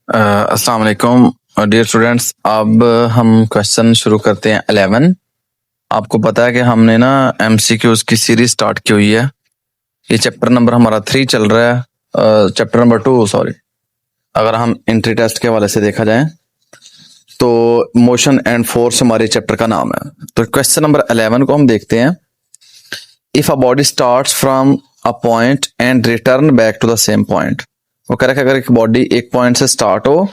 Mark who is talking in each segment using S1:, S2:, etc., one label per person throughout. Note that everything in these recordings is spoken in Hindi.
S1: अस्सलाम वालेकुम डियर स्टूडेंट्स। अब हम क्वेश्चन शुरू करते हैं 11। आपको पता है कि हमने ना एमसीक्यूज की सीरीज स्टार्ट की हुई है। ये चैप्टर नंबर हमारा 3 चल रहा है, चैप्टर नंबर 2 सॉरी। अगर हम एंट्री टेस्ट के हवाले से देखा जाए तो मोशन एंड फोर्स हमारे चैप्टर का नाम है। तो क्वेश्चन नंबर 11 को हम देखते हैं। If a body starts from a point and return back to the same point. वो कह रहा है कि अगर एक बॉडी एक पॉइंट से स्टार्ट हो,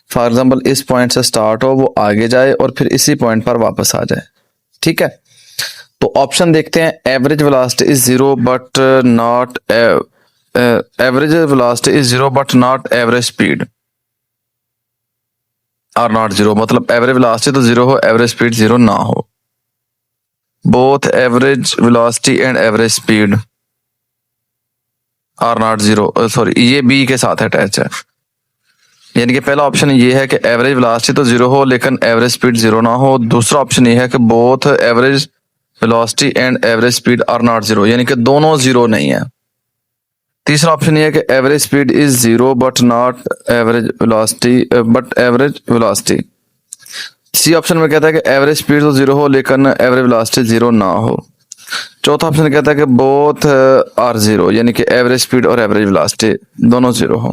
S1: फॉर एग्जांपल इस पॉइंट से स्टार्ट हो, वो आगे जाए और फिर इसी पॉइंट पर वापस आ जाए। ठीक है, तो ऑप्शन देखते हैं। Average velocity is zero but not average velocity is zero but not average speed और नॉट जीरो, मतलब एवरेज वेलोसिटी तो जीरो हो, एवरेज स्पीड जीरो ना हो। Both average velocity and average speed are not zero, sorry ये बी के साथ अटैच है। यानी कि पहला ऑप्शन ये है कि एवरेज वेलोसिटी तो जीरो हो लेकिन एवरेज स्पीड जीरो ना हो। दूसरा ऑप्शन ये है कि both average velocity and average speed are not zero, यानी कि दोनों जीरो नहीं है। तीसरा ऑप्शन ये है कि average speed is zero but not average velocity but average velocity. C option में कहता है कि एवरेज स्पीड तो जीरो हो लेकिन एवरेज वेलोसिटी जीरो ना हो। चौथा ऑप्शन कहता है कि बोथ आर जीरो, यानी कि एवरेज स्पीड और एवरेज वेलोसिटी दोनों जीरो हो।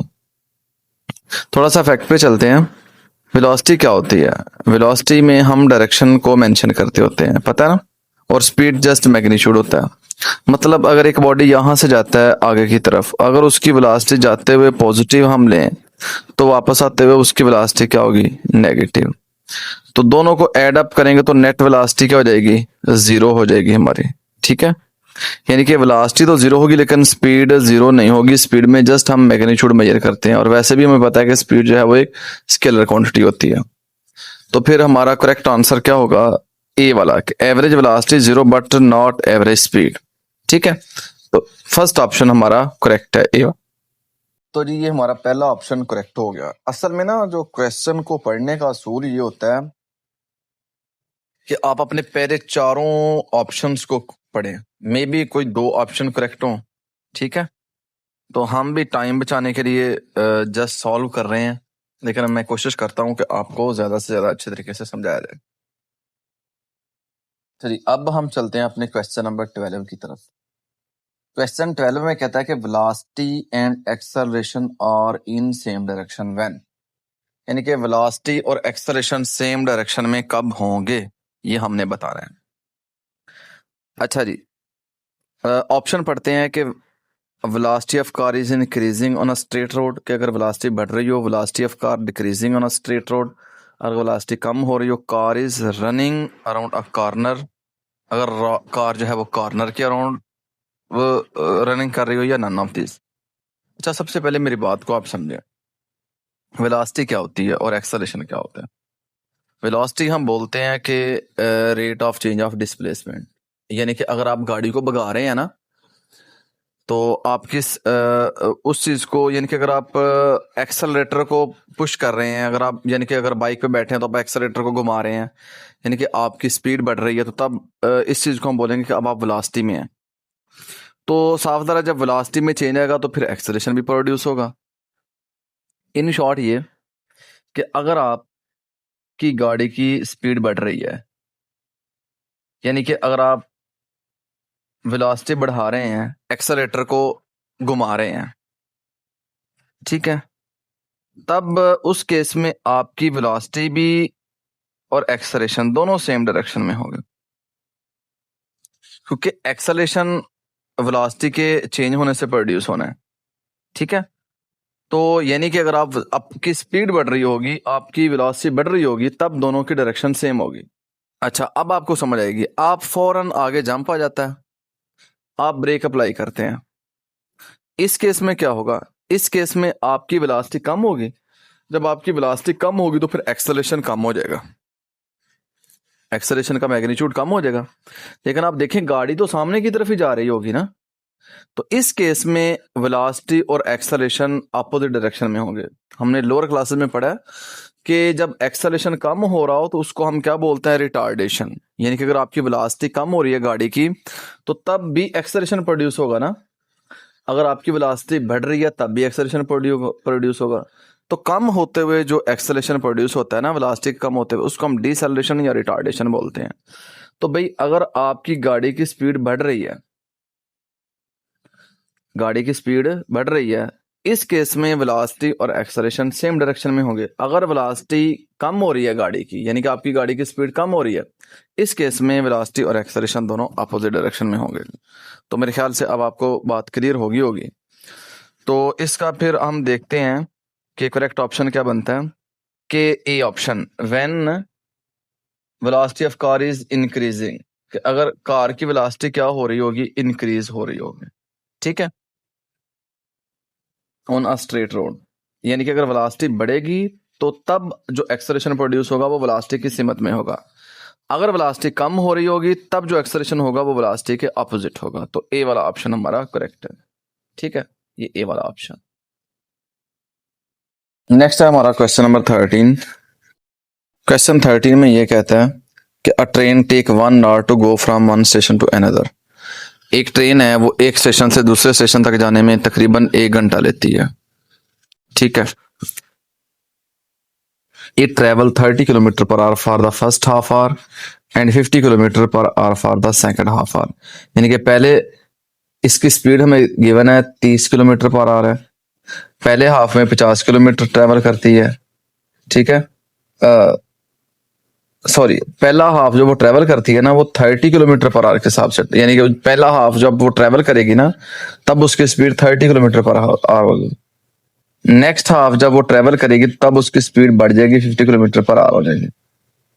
S1: थोड़ा सा फैक्ट पे चलते हैं। वेलोसिटी क्या होती है? वेलोसिटी में हम डायरेक्शन को मेंशन करते होते हैं, पता है ना। और स्पीड जस्ट मैग्नीट्यूड होता है। मतलब अगर एक बॉडी यहां से जाता है आगे की तरफ, अगर उसकी वेलोसिटी जाते हुए पॉजिटिव हम लें तो वापस आते हुए उसकी वेलोसिटी क्या होगी? नेगेटिव। तो दोनों को ऐड अप करेंगे तो नेट वेलोसिटी क्या हो जाएगी? जीरो हो जाएगी हमारी। ठीक है, यानी कि वेलोसिटी तो जीरो होगी लेकिन स्पीड जीरो नहीं होगी। स्पीड में जस्ट हम मैग्नीट्यूड मेजर करते हैं और वैसे भी हमें पता है कि स्पीड जो है वो एक स्केलर क्वांटिटी होती है। तो फिर हमारा करेक्ट आंसर क्या होगा? ए वाला, average velocity zero but not average speed. ठीक है, तो फर्स्ट ऑप्शन हमारा करेक्ट है, ए। तो जी ये हमारा पहला ऑप्शन करेक्ट हो गया। असल में ना जो क्वेश्चन को पढ़ने का असूल ये होता है कि आप अपने पहले चारों ऑप्शंस को पढ़ें, मे बी कोई दो ऑप्शन करेक्ट हो। ठीक है, तो हम भी टाइम बचाने के लिए जस्ट सॉल्व कर रहे हैं, लेकिन मैं कोशिश करता हूं कि आपको ज्यादा से ज्यादा अच्छे तरीके से समझाया जाए। चलिए अब हम चलते हैं अपने क्वेश्चन नंबर 12 की तरफ। क्वेश्चन 12 में कहता है कि velocity and acceleration are in same direction when. यानी कि वेलोसिटी और एक्सेलरेशन सेम डायरेक्शन में कब होंगे, ये हमने बताना है। अच्छा जी, ऑप्शन पढ़ते हैं कि velocity of car is increasing on a straight road, कि अगर वेलोसिटी बढ़ रही हो, velocity of car decreasing on a straight road. अगर वेलोसिटी कम हो रही हो, car is running around a corner. अगर कार जो है वो कॉर्नर के अराउंड वो रनिंग कर रही हो, या नन ऑफ दिस। अच्छा, सबसे पहले मेरी बात को आप समझें। वेलोसिटी क्या होती है और एक्सेलरेशन क्या होता है? वेलोसिटी हम बोलते हैं कि rate of change of displacement, यानी कि अगर आप गाड़ी को भगा रहे हैं ना, तो आप किस उस चीज को, यानी कि अगर आप एक्सेलरेटर को पुश कर रहे हैं, अगर आप यानी कि अगर बाइक पे बैठे हैं तो आप एक्सेलरेटर को घुमा रहे हैं, यानी कि आपकी स्पीड बढ़ रही है, तो तब इस चीज को हम बोलेंगे कि अब आप वेलोसिटी में हैं। तो साफ ज़रा जब वेलोसिटी में चेंज आएगा तो फिर एक्सेलरेशन भी प्रोड्यूस होगा। इन शॉर्ट ये कि अगर आपकी गाड़ी की स्पीड बढ़ रही है, यानी कि अगर आप वेलोसिटी बढ़ा रहे हैं, एक्सेलरेटर को घुमा रहे हैं, ठीक है, तब उस केस में आपकी वेलोसिटी भी और एक्सेलरेशन दोनों सेम डायरेक्शन में होंगे, क्योंकि एक्सेलरेशन वेलोसिटी के चेंज होने से प्रोड्यूस होना है। ठीक है, तो यानी कि अगर आप आपकी स्पीड बढ़ रही होगी, आपकी वेलोसिटी बढ़ रही होगी, तब दोनों की डायरेक्शन सेम होगी। अच्छा, अब आपको समझ आएगी। आप फौरन आगे जंप आ जाता है, आप ब्रेक अप्लाई करते हैं। इस केस में क्या होगा? इस केस में आपकी वेलोसिटी कम होगी। जब आपकी वेलोसिटी कम होगी तो फिर एक्सेलरेशन कम हो जाएगा, एक्सेलरेशन का मैग्नीट्यूड कम हो जाएगा। लेकिन आप देखें गाड़ी तो सामने की तरफ ही जा रही होगी ना, तो इस केस में वेलोसिटी और एक्सेलरेशन अपोजिट डायरेक्शन में होंगे। हमने लोअर क्लासेस में पढ़ा है कि जब एक्सेलरेशन कम हो रहा हो तो उसको हम क्या बोलते हैं? रिटार्डेशन। यानी कि अगर आपकी वेलोसिटी कम हो रही है गाड़ी की, तो तब भी एक्सेलरेशन प्रोड्यूस होगा ना। अगर आपकी वेलोसिटी बढ़ रही है तब भी एक्सेलरेशन प्रोड्यूस होगा। तो कम होते हुए जो एक्सेलरेशन प्रोड्यूस होता है ना वेलोसिटी कम होते हुए, उसको हम डिसेलरेशन या रिटार्डेशन बोलते हैं। तो भाई अगर आपकी गाड़ी की स्पीड बढ़ रही है, गाड़ी की स्पीड बढ़ रही है, इस केस में वेलोसिटी और एक्सेलरेशन सेम डायरेक्शन में होंगे। अगर वेलोसिटी कम हो रही है गाड़ी की, यानी कि आपकी गाड़ी की स्पीड कम हो रही है, इस केस में वेलोसिटी और एक्सेलरेशन दोनों अपोजिट डायरेक्शन में होंगे। तो मेरे ख्याल से अब आपको बात क्लियर होगी। तो इसका फिर हम देखते हैं कि करेक्ट ऑप्शन क्या बनता है, कि A option, when velocity of car is increasing, कि अगर कार की वेलोसिटी क्या हो रही होगी, इंक्रीज हो रही होगी, ठीक है, ऑन अ स्ट्रेट रोड। यानी कि अगर वेलोसिटी बढ़ेगी तो तब जो एक्सेलरेशन प्रोड्यूस होगा वो वेलोसिटी की सिमत में होगा। अगर वेलोसिटी कम हो रही होगी तब जो एक्सेलरेशन होगा वो वेलोसिटी के अपोजिट होगा। तो ए वाला ऑप्शन हमारा करेक्ट है, ठीक है, ये ए वाला ऑप्शन। नेक्स्ट है हमारा क्वेश्चन नंबर 13। क्वेश्चन 13 में ये कहता है कि a train take 1 hour to go from one station to another. एक ट्रेन है वो एक स्टेशन से दूसरे स्टेशन तक जाने में तकरीबन 1 घंटा लेती है, ठीक है। It travel 30 kilometre per hour for the first half hour and 50 kilometre per hour for the second half hour. यानी कि पहले इसकी स्पीड हमें गिवन है 30 किलोमीटर पर आवर है, पहले हाफ में 50 किलोमीटर ट्रेवल करती है, ठीक है। सॉरी, पहला हाफ जो वो ट्रेवल करती है ना वो 30 किलोमीटर पर आवर के हिसाब से, यानी कि पहला हाफ जब वो ट्रेवल करेगी ना तब उसकी स्पीड 30 किलोमीटर पर आवर होगी। नेक्स्ट हाफ जब वो ट्रेवल करेगी तब उसकी स्पीड बढ़ जाएगी, 50 किलोमीटर पर आवर हो जाएगी।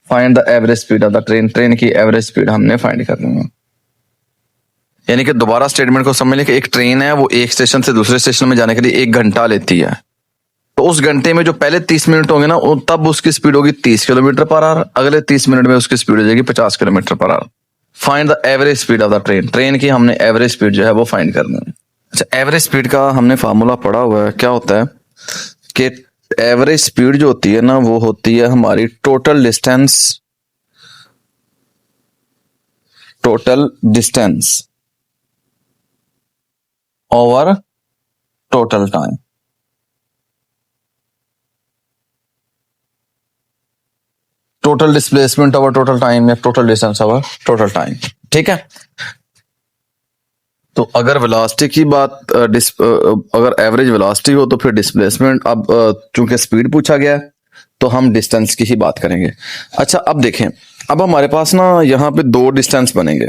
S1: Find the average speed of the train. Train की एवरेज स्पीड हमने फाइंड करनी है। यानी कि दोबारा स्टेटमेंट को समझ लें कि एक ट्रेन है वो एक स्टेशन से दूसरे स्टेशन में जाने के लिए 1 घंटा लेती है। तो उस घंटे में जो पहले 30 मिनट होंगे ना तब उसकी स्पीड होगी 30 किलोमीटर पर आवर, अगले 30 मिनट में उसकी स्पीड हो जाएगी 50 kilometre per hour. Find the average speed of the train. Train की हमने एवरेज स्पीड जो है वो फाइंड करनी है। अच्छा, एवरेज स्पीड का हमने फार्मूला पढ़ा हुआ है। क्या होता है कि एवरेज स्पीड जो होती है ना वो होती है हमारी total distance over total time. Total displacement over total time या total distance over total time, ठीक है। तो अगर वेलोसिटी की बात अगर एवरेज वेलोसिटी हो तो फिर डिस्प्लेसमेंट। अब चूंकि स्पीड पूछा गया तो हम डिस्टेंस की ही बात करेंगे। अच्छा, अब देखें, अब हमारे पास ना यहाँ पे 2 डिस्टेंस बनेंगे।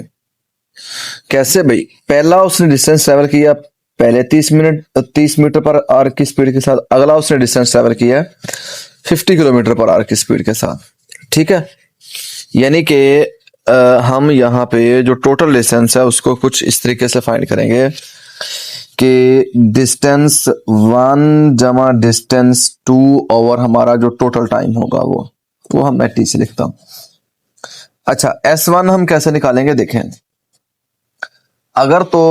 S1: कैसे भाई? पहला उसने डिस्टेंस ट्रेवल किया पहले 30 मीटर पर आवर की स्पीड के साथ, अगला उसने डिस्टेंस ट्रेवल किया 50 किलोमीटर पर आवर की स्पीड के साथ, ठीक है। यानी कि हम यहाँ पे जो टोटल डिस्टेंस है उसको कुछ इस तरीके से फाइंड करेंगे कि डिस्टेंस 1 जमा डिस्टेंस 2 ओवर हमारा जो टोटल टाइम होगा वो हम मैं टी से लिखता हूं। अच्छा, S1 हम कैसे निकालेंगे देखें। अगर तो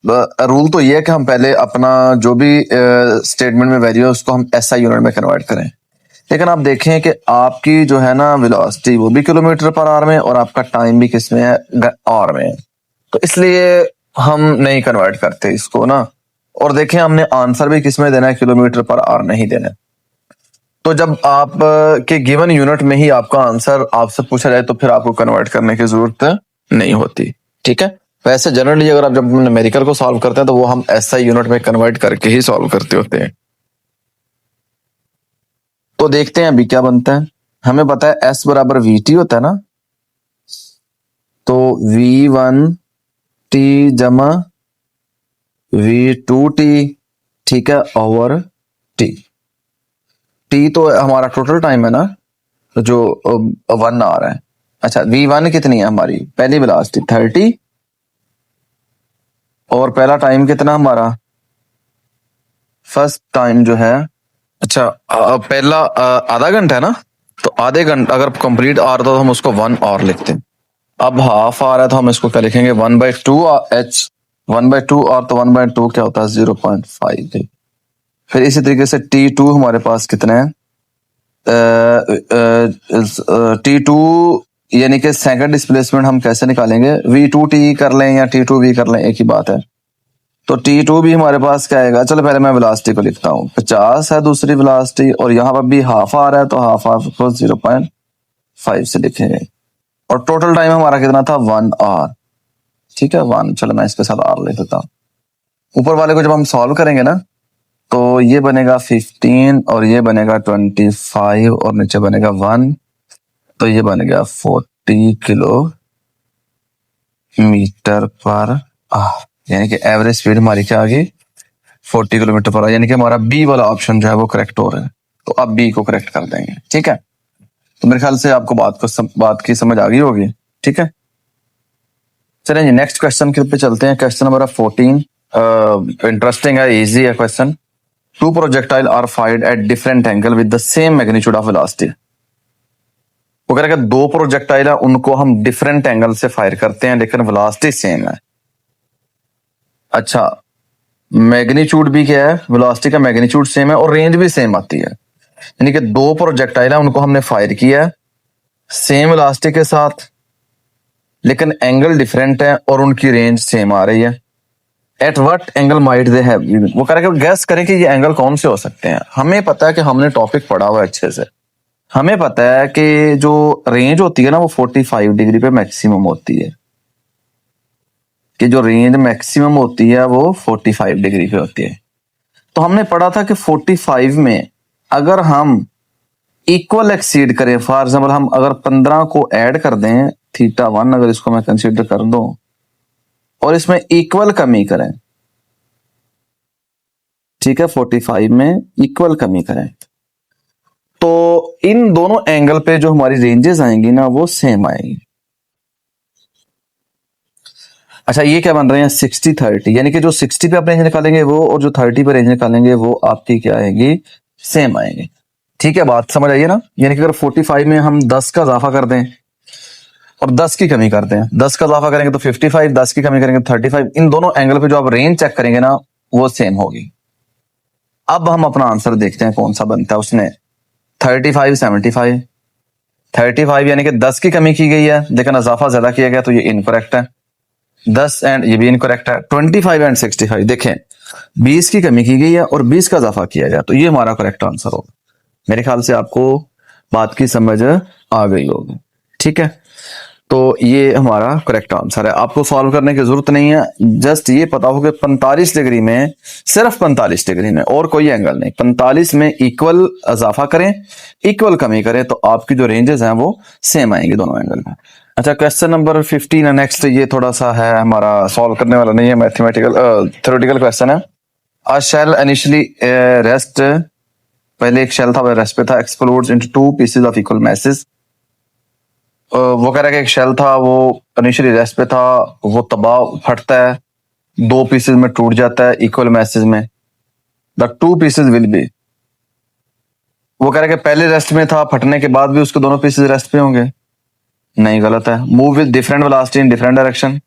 S1: रूल तो ये है कि हम पहले अपना जो भी स्टेटमेंट में वैल्यू है उसको हम SI यूनिट में कन्वर्ट करें। लेकिन आप देखें कि आपकी जो है ना वेलोसिटी वो भी किलोमीटर पर आवर में और आपका टाइम भी किस में है, आवर में है। तो इसलिए हम नहीं कन्वर्ट करते इसको ना। और देखें हमने आंसर भी किस में देना है, किलोमीटर पर आवर नहीं देना। तो जब आप के गिवन यूनिट में ही आपका आंसर आपसे पूछा जाए तो फिर आपको कन्वर्ट करने की जरूरत नहीं होती, ठीक है। वैसे जनरली अगर आप जब न्यूमेरिकल को सॉल्व करते हैं तो वो हम SI यूनिट में कन्वर्ट करके ही सॉल्व करते होते हैं। तो देखते हैं अभी क्या बनता है। हमें पता है S बराबर VT होता है ना, तो V1T जमा V2T, ठीक है, ओवर T। T तो हमारा टोटल टाइम है ना जो 1 आवर है। अच्छा, V1 कितनी है हमारी, पहली वेलोसिटी 30 और पहला टाइम कितना हमारा, फर्स्ट टाइम जो है, अच्छा पहला आधा घंटा है ना, तो आधे घंटे अगर कंप्लीट आवर तो हम उसको 1 आवर लिखते हैं। अब हाफ आवर है तो हम इसको क्या लिखेंगे, 1/2 H, 1/2 और तो 1/2 क्या होता है 0.5। फिर इसी तरीके से T2 हमारे पास कितना है, T2 यानी कि सेकंड डिस्प्लेसमेंट हम कैसे निकालेंगे, V2T कर लें या T2V कर लें, एक ही बात है। तो T2 भी हमारे पास क्या आएगा, चलो पहले मैं वेलोसिटी को लिखता हूँ, 50 है दूसरी वेलोसिटी और यहाँ पर भी हाफ आ रहा है तो हाफ हाफ को 0.5 से लिखेंगे और टोटल टाइम हमारा कितना था 1 आवर। ठीक है 1, चलो मैं इसके साथ आर लिख देता हूँ। ऊपर वाले को जब हम सॉल्व करेंगे ना तो ये बनेगा 15 और ये बनेगा 25 और नीचे बनेगा 1, तो ये बन गया 40 किलोमीटर पर आवर, यानी कि एवरेज स्पीड हमारी क्या आ गई 40 किलोमीटर पर आवर, यानी कि हमारा बी वाला ऑप्शन जो है वो करेक्ट हो रहा है। तो अब बी को करेक्ट कर देंगे। ठीक है, तो मेरे ख्याल से आपको बात की समझ आ गई होगी। ठीक है, चलिए जी नेक्स्ट क्वेश्चन के पे चलते हैं। क्वेश्चन नंबर 14 इंटरेस्टिंग है, इजी है question. Two projectile are fired at different angle with the same magnitude of velocity. वो कह रहा है कि दो प्रोजेक्टाइल है उनको हम डिफरेंट एंगल से फायर करते हैं लेकिन वेलोसिटी सेम है। अच्छा, मैग्नीट्यूड भी क्या है, वेलोसिटी का मैग्नीट्यूड सेम है और रेंज भी सेम आती है, यानी कि दो प्रोजेक्टाइल है उनको हमने फायर किया है सेम वेलोसिटी के साथ लेकिन एंगल डिफरेंट है और उनकी रेंज सेम आ रही है। At what angle might they have, वो कह रहा है गैस करें कि ये एंगल कौन से हो सकते हैं। हमें पता है कि हमने टॉपिक पढ़ा हुआ है अच्छे से, हमें पता है कि जो रेंज होती है ना वो 45 डिग्री पे मैक्सिमम होती है, कि जो रेंज मैक्सिमम होती है वो 45 डिग्री पे होती है। तो हमने पढ़ा था कि 45 में अगर हम इक्वल एक्सीड करें, फॉर एग्जाम्पल हम अगर 15 को ऐड कर दें θ1, अगर इसको मैं कंसीडर कर दूं और इसमें इक्वल कमी करें, ठीक है 45 में इक्वल कमी करें, तो इन दोनों एंगल पे जो हमारी रेंजेस आएंगी ना वो सेम आएंगी। अच्छा, ये क्या बन रहे हैं 60-30, यानी कि जो 60 पे आप रेंज निकालेंगे वो और जो 30 पे रेंज निकालेंगे वो आपकी क्या आएगी, सेम आएंगे। ठीक है, बात समझ आइए ना। यानी कि अगर 45 में हम 10 का इजाफा कर दें और 10 की कमी करते हैं, 10 का इजाफा करेंगे तो 55, 10 की कमी करेंगे तो 35, इन दोनों एंगल पे जो आप रेंज चेक करेंगे ना वो सेम होगी। अब हम अपना आंसर देखते हैं कौन सा बनता है। उसने 35, 75, 35 यानी कि 10 की कमी की गई है लेकिन इजाफा ज्यादा किया गया तो ये इनकरेक्ट है। 10 एंड ये भी इनकरेक्ट है। 25 एंड 65 देखें 20 की कमी की गई है और 20 का इजाफा किया गया तो ये हमारा करेक्ट आंसर होगा। मेरे ख्याल से आपको बात की समझ आ गई होगी। ठीक है, तो ये हमारा करेक्ट आंसर है। आपको सॉल्व करने की जरूरत नहीं है, जस्ट ये पता हो कि 45 डिग्री में, सिर्फ 45 डिग्री में और कोई एंगल नहीं, 45 में इक्वल इजाफा करें इक्वल कमी करें तो आपकी जो रेंजेस हैं वो सेम आएंगे दोनों एंगल में। अच्छा, क्वेश्चन नंबर 15 है नेक्स्ट। ये थोड़ा सा है हमारा सॉल्व करने वाला नहीं है, मैथमेटिकल थ्योरेटिकल क्वेश्चन है। अ शेल इनिशियली रेस्ट, पहले एक शेल था वह रेस्ट पे था, explodes into two pieces of equal message. वो कह रहा है कि एक शेल था वो इनिशियली रेस्ट पे था, वो तबाह फटता है, दो पीसेस में टूट जाता है इक्वल मैसेज में। The two pieces will be, वो कह रहा है कि पहले रेस्ट में था, फटने के बाद भी उसके दोनों पीसेस रेस्ट पे होंगे। नहीं, गलत है। Move with different velocity in different direction,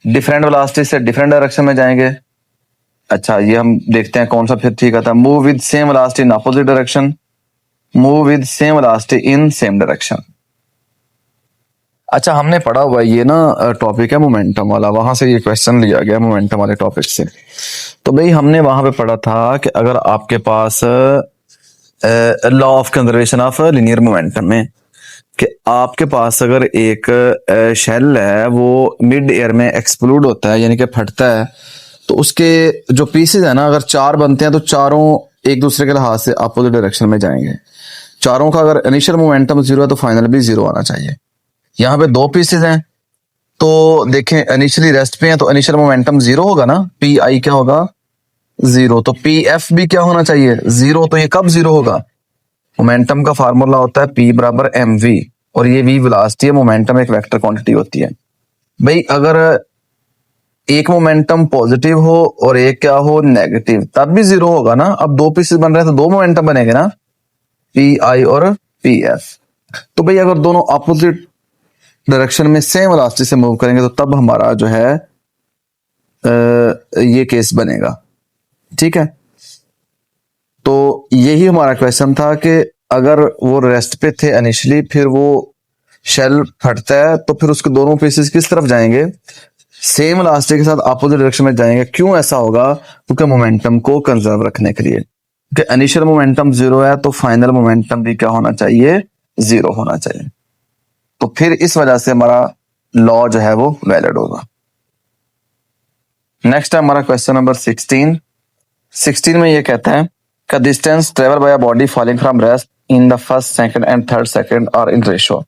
S1: different velocity से डिफरेंट डायरेक्शन में जाएंगे। अच्छा, ये हम देखते हैं कौन सा फिर ठीक आता है। Move with same velocity in opposite direction, move with same velocity in same direction. अच्छा, हमने पढ़ा हुआ ये ना टॉपिक है मोमेंटम वाला, वहां से ये क्वेश्चन लिया गया मोमेंटम वाले टॉपिक से। तो भाई हमने वहां पे पढ़ा था कि अगर आपके पास law of conservation of linear momentum में कि आपके पास अगर एक शेल है वो मिड एयर में एक्सप्लोड होता है यानी कि फटता है, तो उसके जो पीसेस है ना अगर 4 बनते हैं तो चारों एक दूसरे के लिहाज से अपोजिट डायरेक्शन में जाएंगे। चारों का अगर इनिशियल मोमेंटम 0 है तो फाइनल भी 0 आना चाहिए। यहाँ पे 2 पीसेस हैं तो देखें इनिशियली रेस्ट पे हैं तो इनिशियल मोमेंटम 0 होगा ना, पी आई क्या होगा 0, तो पी एफ भी क्या होना चाहिए 0। तो ये कब 0 होगा, मोमेंटम का फार्मूला होता है P बराबर mv और ये v वेलोसिटी है, मोमेंटम एक वेक्टर क्वांटिटी होती है। भाई अगर एक मोमेंटम पॉजिटिव हो और एक क्या हो नेगेटिव तब भी 0 होगा ना। अब 2 पीसेस बन रहे हैं तो 2 मोमेंटम बनेंगे ना, पी आई और पी एफ। तो भाई अगर दोनों अपोजिट डायरेक्शन में सेम वेलोसिटी से मूव करेंगे तो तब हमारा जो है ये केस बनेगा। ठीक है, तो यही हमारा क्वेश्चन था कि अगर वो रेस्ट पे थे इनिशियली, फिर वो शेल फटता है तो फिर उसके दोनों पीसेस किस तरफ जाएंगे, सेम वेलोसिटी के साथ अपोजिट डायरेक्शन में जाएंगे। क्यों ऐसा होगा? क्योंकि मोमेंटम को कंजर्व रखने के लिए, क्योंकि इनिशियल मोमेंटम जीरो है तो फाइनल मोमेंटम भी क्या होना चाहिए? जीरो होना चाहिए। तो फिर इस वजह से हमारा लॉ जो है वो वैलिड होगा। नेक्स्ट है हमारा क्वेश्चन नंबर 16 में ये कहता है का distance travel by a body falling from rest in the first second and third second और इन रेशो।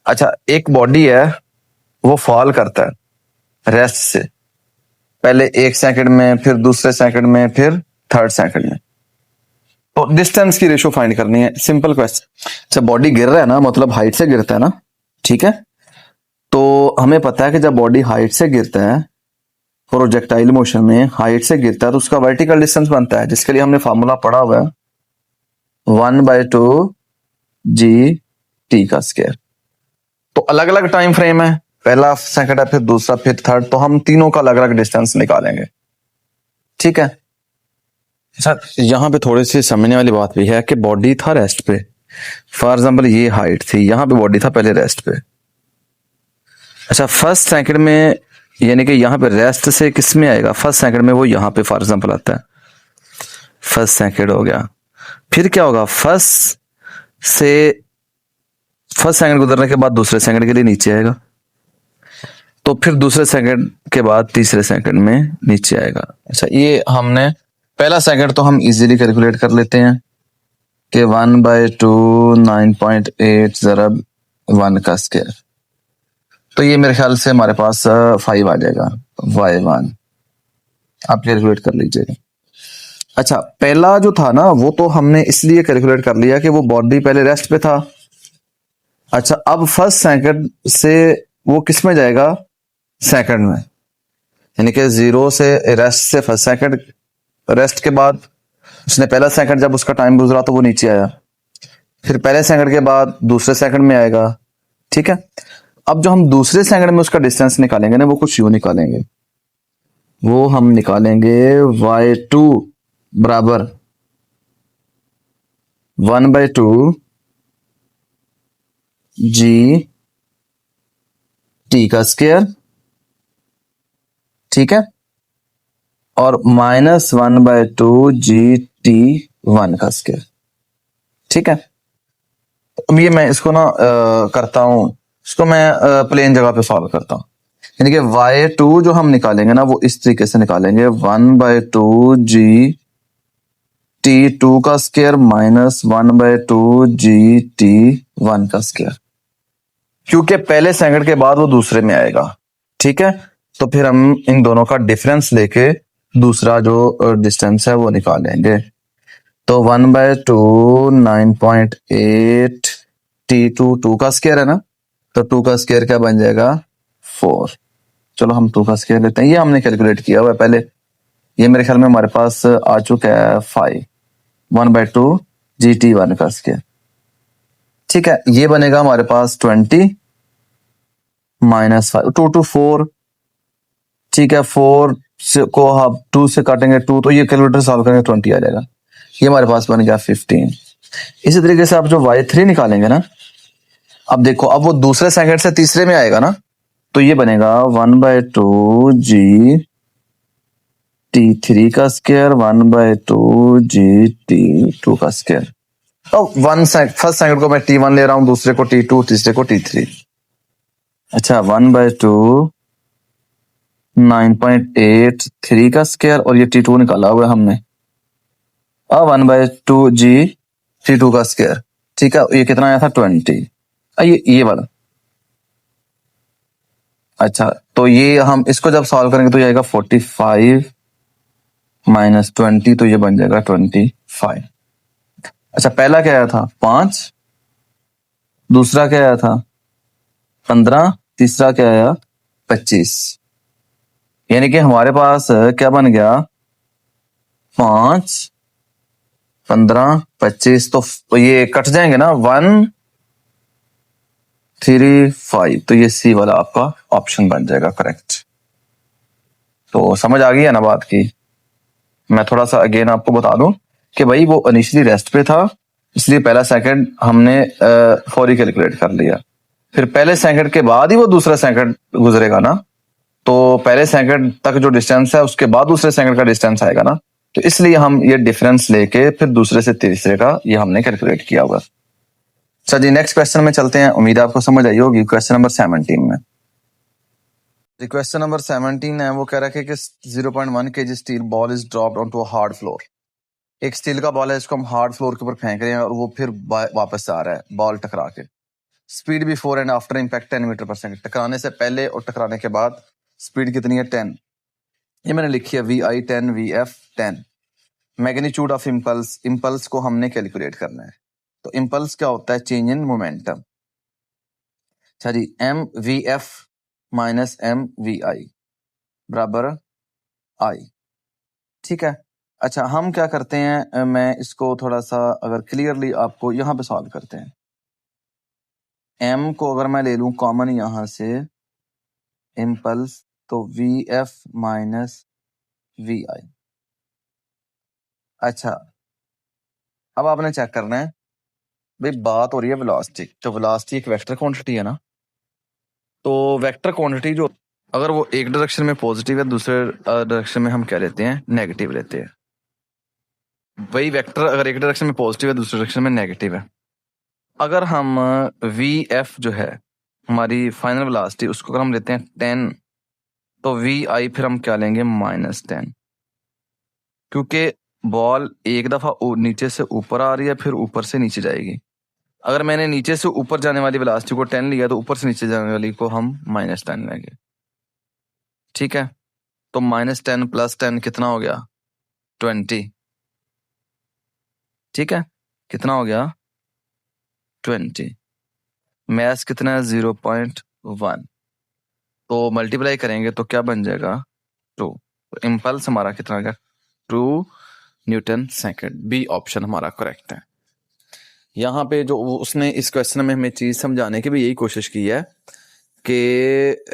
S1: अच्छा, एक बॉडी है वो फॉल करता है रेस्ट से, पहले एक सेकंड में, फिर दूसरे सेकंड में, फिर थर्ड सेकंड में। तो डिस्टेंस की रेशो फाइंड करनी है। Simple question. जब बॉडी गिर रहा है ना, मतलब हाइट से गिरता है ना, ठीक है, तो हमें पता है कि जब बॉडी हाइट से गिरता है, प्रोजेक्टाइल मोशन में हाइट से गिरता है, तो उसका वर्टिकल डिस्टेंस बनता है, जिसके लिए हमने फॉर्मूला पढ़ा हुआ है 1/2 g का स्क्वायर। तो अलग अलग टाइम फ्रेम है, पहला सेकंड है, फिर दूसरा, फिर थर्ड, तो हम तीनों का अलग अलग डिस्टेंस निकालेंगे। ठीक है सर, यहाँ पे थोड़ी सी समझने वाली बात भी है कि बॉडी था रेस्ट पे, फॉर एग्जाम्पल ये हाइट थी, यहाँ पे बॉडी था पहले रेस्ट पे। अच्छा, फर्स्ट सेकंड में यानी कि यहाँ पे रेस्ट से किस में आएगा? फर्स्ट सेकंड में वो यहाँ पे फॉर एग्जाम्पल आता है, फर्स्ट सेकंड हो गया। फिर क्या होगा? फर्स्ट सेकंड गुजरने के बाद दूसरे सेकंड के लिए नीचे आएगा, तो फिर दूसरे सेकंड के बाद तीसरे सेकंड में नीचे आएगा। अच्छा, ये हमने पहला सेकंड तो हम इजीली कैलकुलेट कर लेते हैं कि 1/2 9.8 ज़रब 1 का स्क्वायर, तो ये मेरे ख्याल से हमारे पास 5 आ जाएगा, y1 आप कैलकुलेट कर लीजिएगा। अच्छा, पहला जो था ना वो तो हमने इसलिए कैलकुलेट कर लिया कि वो बॉडी पहले रेस्ट पे था। अच्छा, अब फर्स्ट सेकंड से वो किस में जाएगा? सेकंड में, यानी कि 0 से रेस्ट से फर्स्ट सेकंड, रेस्ट के बाद उसने पहला सेकंड जब उसका टाइम गुजरा तो वो नीचे आया, फिर पहले सेकंड के बाद दूसरे सेकंड में आएगा। ठीक है, अब जो हम दूसरे सेकंड में उसका डिस्टेंस निकालेंगे ना, वो कुछ यूं निकालेंगे, वो हम निकालेंगे y2 बराबर 1/2 g का स्क्वायर, ठीक है, और -1/2 g 1 का स्क्वायर। ठीक है, अब ये मैं इसको ना करता हूं, इसको मैं प्लेन जगह पे सॉल्व करता हूं। यानी कि y2 जो हम निकालेंगे ना वो इस तरीके से निकालेंगे, 1/2 g 2 का स्क्वायर -1/2 g 1 का स्क्वायर, क्योंकि पहले सेकंड के बाद वो दूसरे में आएगा। ठीक है, तो फिर हम इन दोनों का डिफरेंस लेके दूसरा जो डिस्टेंस है वो निकालेंगे। तो 1/2 9.8 t2 2 का स्क्वायर है ना, तो 2 का स्क्वायर क्या बन जाएगा? 4। चलो हम 2 का स्क्वायर लेते हैं, ये हमने कैलकुलेट किया हुआ है पहले, ये मेरे ख्याल में हमारे पास आ चुका है 5, 1/2 g 1 का स्क्वायर। ठीक है, ये बनेगा हमारे पास 20 -5 2 to 4। ठीक है, 4 से को आप 2 से काटेंगे 2, तो ये कैलकुलेटर सॉल्व करेंगे 20 आ जाएगा, ये हमारे पास बन गया 15। इसी तरीके से आप जो y3 निकालेंगे ना, अब देखो, अब वो दूसरे सेकंड से तीसरे में आएगा ना, तो ये बनेगा 1/2 g t3 का स्क्वायर 1/2 g t2 का स्क्वायर। अब फर्स्ट सेकंड को मैं t1 ले रहा हूं, दूसरे को t2, तीसरे को t3। अच्छा, 1/2 9.8 3 का स्क्वायर, और ये t2 निकाला हुआ है हमने, अब 1/2 g t2 का स्क्वायर। ठीक है, ये कितना आया था? 20। ये वाला। अच्छा, तो ये हम इसको जब सॉल्व करेंगे तो ये आएगा 45 -20, तो ये बन जाएगा 25। अच्छा, पहला क्या आया था? 5, दूसरा क्या आया था? 15, तीसरा क्या आया? 25। यानी कि हमारे पास क्या बन गया? 5, 15, 25, तो ये कट जाएंगे ना, 1, 3, 5, तो ये सी वाला आपका ऑप्शन बन जाएगा करेक्ट। तो समझ आ गई है ना बात की? मैं थोड़ा सा अगेन आपको बता दूं कि भाई वो इनिशियली रेस्ट पे था, इसलिए पहला सेकंड हमने फौरी कैलकुलेट कर लिया, फिर पहले सेकंड के बाद ही वो दूसरा सेकंड गुजरेगा ना, तो पहले सेकंड तक जो डिस्टेंस है उसके बाद दूसरे सेकंड का डिस्टेंस आएगा ना, तो इसलिए हम ये डिफरेंस लेके फिर दूसरे से तीसरे का ये हमने कैलकुलेट किया होगा। अच्छा जी, नेक्स्ट क्वेश्चन में चलते हैं। उम्मीद है आपको समझ आई होगी। क्वेश्चन नंबर 17 में, क्वेश्चन नंबर 17 है, वो कह रहा है कि 0.1 kg steel ball is dropped onto a hard floor. एक स्टील का बॉल है, इसको हम हार्ड फ्लोर के ऊपर फेंक रहे हैं और वो फिर वापस आ रहा है बॉल टकरा के। Speed before and after impact 10 metre per second. टकराने से पहले और टकराने के बाद स्पीड कितनी है? 10। ये मैंने लिखी है VI 10 VF 10। Magnitude of impulse, impulse को हमने कैलकुलेट करना है। तो इम्पल्स क्या होता है? Change in momentum. अच्छा जी, MVF माइनस MVI बराबर I। ठीक है। अच्छा, हम क्या करते हैं, मैं इसको थोड़ा सा अगर क्लियरली आपको यहाँ पे सॉल्व करते हैं। M को अगर मैं ले लूं कॉमन यहाँ से, इम्पल्स, तो VF माइनस VI। अच्छा, अब आपने चेक करना है, भाई बात हो रही है वेलोसिटी, तो वेलोसिटी एक वेक्टर क्वांटिटी है ना, तो वेक्टर क्वांटिटी जो अगर वो एक डायरेक्शन में पॉजिटिव है, दूसरे डायरेक्शन में हम क्या लेते हैं? नेगेटिव लेते हैं। वही वेक्टर अगर एक डायरेक्शन में पॉजिटिव है, दूसरे डायरेक्शन में नेगेटिव है, अगर हम VF जो है हमारी फाइनल वेलोसिटी, उसको अगर हम लेते हैं 10, तो VI फिर हम क्या लेंगे? -10, क्योंकि बॉल एक दफा नीचे से ऊपर आ रही है, फिर ऊपर से नीचे जाएगी। अगर मैंने नीचे से ऊपर जाने वाली वेलोसिटी को 10 लिया, तो ऊपर से नीचे जाने वाली को हम -10 लेंगे। ठीक है, तो -10 + 10 कितना हो गया? 20। ठीक है, कितना हो गया? 20। मैथ कितना है? 0.1। तो मल्टीप्लाई करेंगे तो क्या बन जाएगा? 2। तो इम्पल्स हमारा कितना हो गया? 2 न्यूटन सेकंड। बी ऑप्शन हमारा करेक्ट है। यहाँ पे जो उसने इस क्वेश्चन में हमें चीज समझाने की भी यही कोशिश की है कि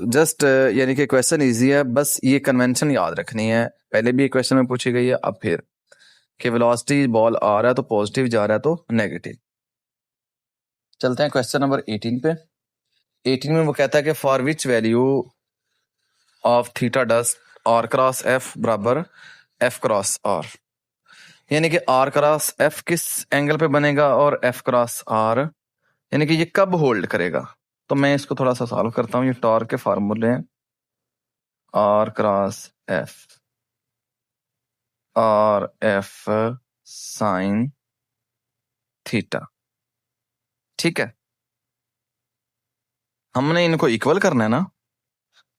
S1: जस्ट यानी कि क्वेश्चन इजी है, बस ये कन्वेंशन याद रखनी है। पहले भी क्वेश्चन में पूछी गई है, अब फिर कि वेलोसिटी बॉल आ रहा है तो पॉजिटिव, जा रहा है तो नेगेटिव। चलते हैं क्वेश्चन नंबर 18 पे। 18 में वो कहता है कि for which value of theta does R cross F बराबर F क्रॉस R। यानी कि R क्रॉस F किस एंगल पे बनेगा और F क्रॉस R यानी कि ये कब होल्ड करेगा। तो मैं इसको थोड़ा सा सॉल्व करता हूँ। ये टॉर्क के फार्मूले हैं, R cross F sign theta. ठीक है, हमने इनको इक्वल करना है ना,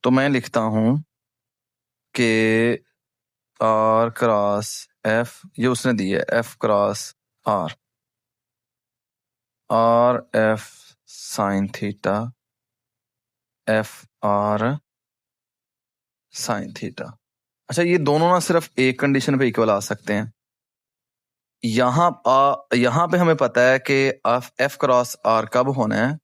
S1: तो मैं लिखता हूं कि R क्रॉस F, ये उसने दी है F cross R F sine theta F R sine theta. अच्छा, ये दोनों ना सिर्फ एक कंडीशन पे इक्वल आ सकते हैं। यहाँ पे हमें पता है कि F क्रॉस R कब होना है,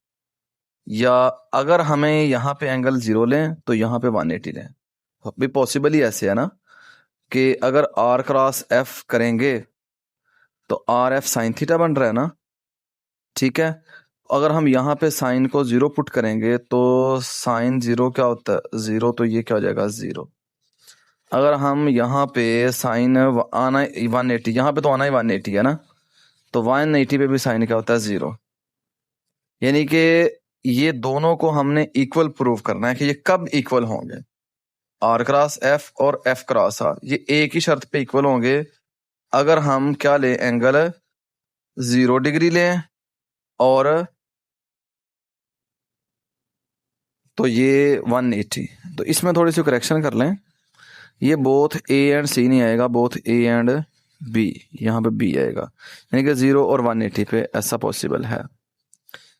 S1: या अगर हमें यहाँ पे एंगल 0 लें तो यहाँ पे 180 लें। भी पॉसिबल ही ऐसे है ना कि अगर R क्रॉस F करेंगे तो RF साइन थीटा बन रहा है ना। ठीक है, अगर हम यहाँ पे साइन को 0 पुट करेंगे तो साइन 0 क्या होता है? 0, तो ये क्या हो जाएगा? 0। अगर हम यहाँ पे साइन आना 180, यहाँ पे तो आना ही 180 है ना, तो 180 पे भी साइन क्या होता है? 0। यानी कि ये दोनों को हमने इक्वल प्रूव करना है कि ये कब इक्वल होंगे। R क्रॉस F और F क्रॉस R ये एक ही शर्त पे इक्वल होंगे, अगर हम क्या लें? एंगल 0 डिग्री लें, और तो ये 180। तो इसमें थोड़ी सी करेक्शन कर लें, ये बोथ A एंड C नहीं आएगा, बोथ A एंड B, यहाँ पे B आएगा। यानी कि 0 और 180 पे ऐसा पॉसिबल है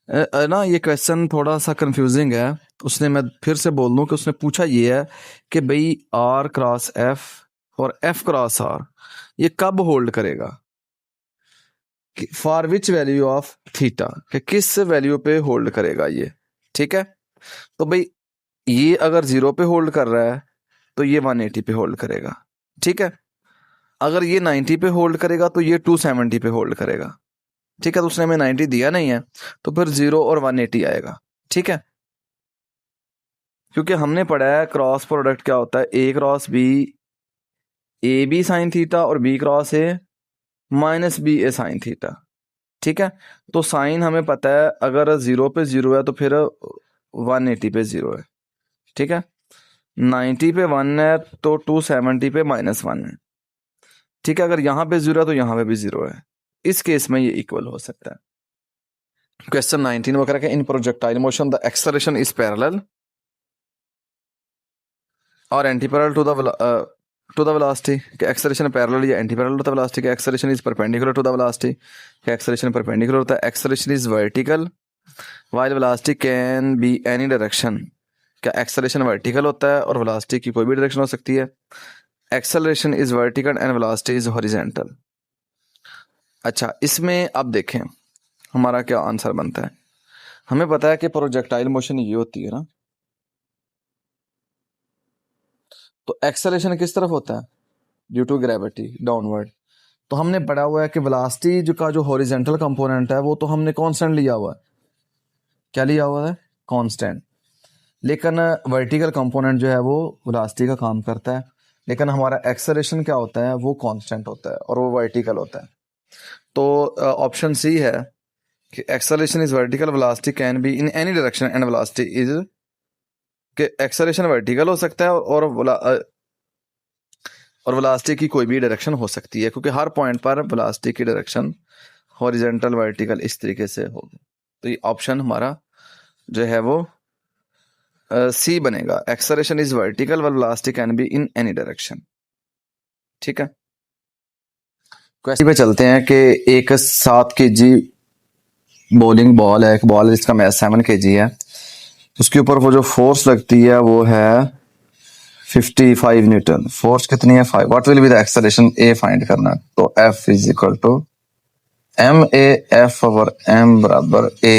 S1: ना। ये क्वेश्चन थोड़ा सा कंफ्यूजिंग है। उसने, मैं फिर से बोल दूं कि उसने पूछा ये है कि भाई R क्रॉस F और F क्रॉस R ये कब होल्ड करेगा, for which value of theta, कि किस वैल्यू पे होल्ड करेगा ये। ठीक है, तो भाई ये अगर 0 पे होल्ड कर रहा है तो ये 180 पे होल्ड करेगा। ठीक है, अगर ये 90 पे होल्ड करेगा तो ये 270 पे होल्ड करेगा। ठीक है, तो उसने हमें 90 दिया नहीं है, तो फिर 0 और 180 आएगा। ठीक है, क्योंकि हमने पढ़ा है क्रॉस प्रोडक्ट क्या होता है, A cross B, A B sine theta और B cross A minus B A sine theta. ठीक है, तो साइन हमें पता है अगर 0 पे 0 है तो फिर 180 पे 0 है। ठीक है, 90 पे 1 है तो 270 पे -1 है। ठीक है, अगर यहाँ पे 0 है तो यहाँ पे भी 0 है। इस केस में ये इक्वल हो सकता है। क्वेश्चन 19 वो कह रहा है in projectile motion the acceleration is parallel और anti parallel to the velocity. कि एक्सेलरेशन पैरेलल या anti parallel to the velocity. कि acceleration is perpendicular to the velocity. कि एक्सेलरेशन परपेंडिकुलर होता है। Acceleration is vertical while velocity can be any direction. क्या एक्सेलरेशन वर्टिकल होता है और वेलोसिटी की कोई भी डायरेक्शन हो सकती है। Acceleration is vertical and velocity is horizontal. अच्छा, इसमें अब देखें हमारा क्या आंसर बनता है। हमें पता है कि प्रोजेक्टाइल मोशन ये होती है ना, तो एक्सेलरेशन किस तरफ होता है, ड्यू टू ग्रेविटी डाउनवर्ड। तो हमने पढ़ा हुआ है कि वेलोसिटी जो का जो हॉरिजॉन्टल कंपोनेंट है वो तो हमने कांस्टेंट लिया हुआ है। क्या लिया हुआ है, कांस्टेंट। लेकिन वर्टिकल कंपोनेंट जो है वो वेलोसिटी का काम करता है। लेकिन हमारा एक्सेलरेशन क्या होता है, वो कांस्टेंट होता है और वो वर्टिकल होता है। तो ऑप्शन सी है कि acceleration is vertical, velocity can be in any direction and velocity is. कि एक्सेलरेशन वर्टिकल हो सकता है और वेलोसिटी की कोई भी डायरेक्शन हो सकती है, क्योंकि हर पॉइंट पर वेलोसिटी की डायरेक्शन हॉरिजॉन्टल वर्टिकल इस तरीके से होगी। तो ये ऑप्शन हमारा जो है वो सी बनेगा। Acceleration is vertical velocity can be in any direction. ठीक है, क्वेश्चन पे चलते हैं कि एक 7 kg बॉलिंग बॉल है, एक बॉल जिसका मैस 7 kg है, उसके ऊपर वो जो फोर्स लगती है वो है 55 न्यूटन। फोर्स कितनी है, 5। What will be the acceleration, A find करना है। तो F is equal to MA/F/m बराबर A।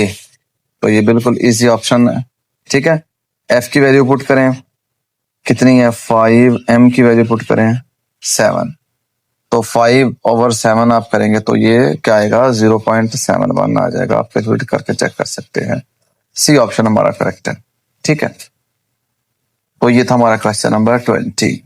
S1: तो ये बिल्कुल इजी ऑप्शन है। ठीक है, F की वैल्यू पुट करें, कितनी है 5, M की वैल्यू पुट करें 7। तो 5/7 आप करेंगे तो ये क्या आएगा, 0.71 आ जाएगा। आप कैलकुलेट करके चेक कर सकते हैं। सी ऑप्शन हमारा करेक्ट है। ठीक है, तो ये था हमारा क्वेश्चन नंबर 20।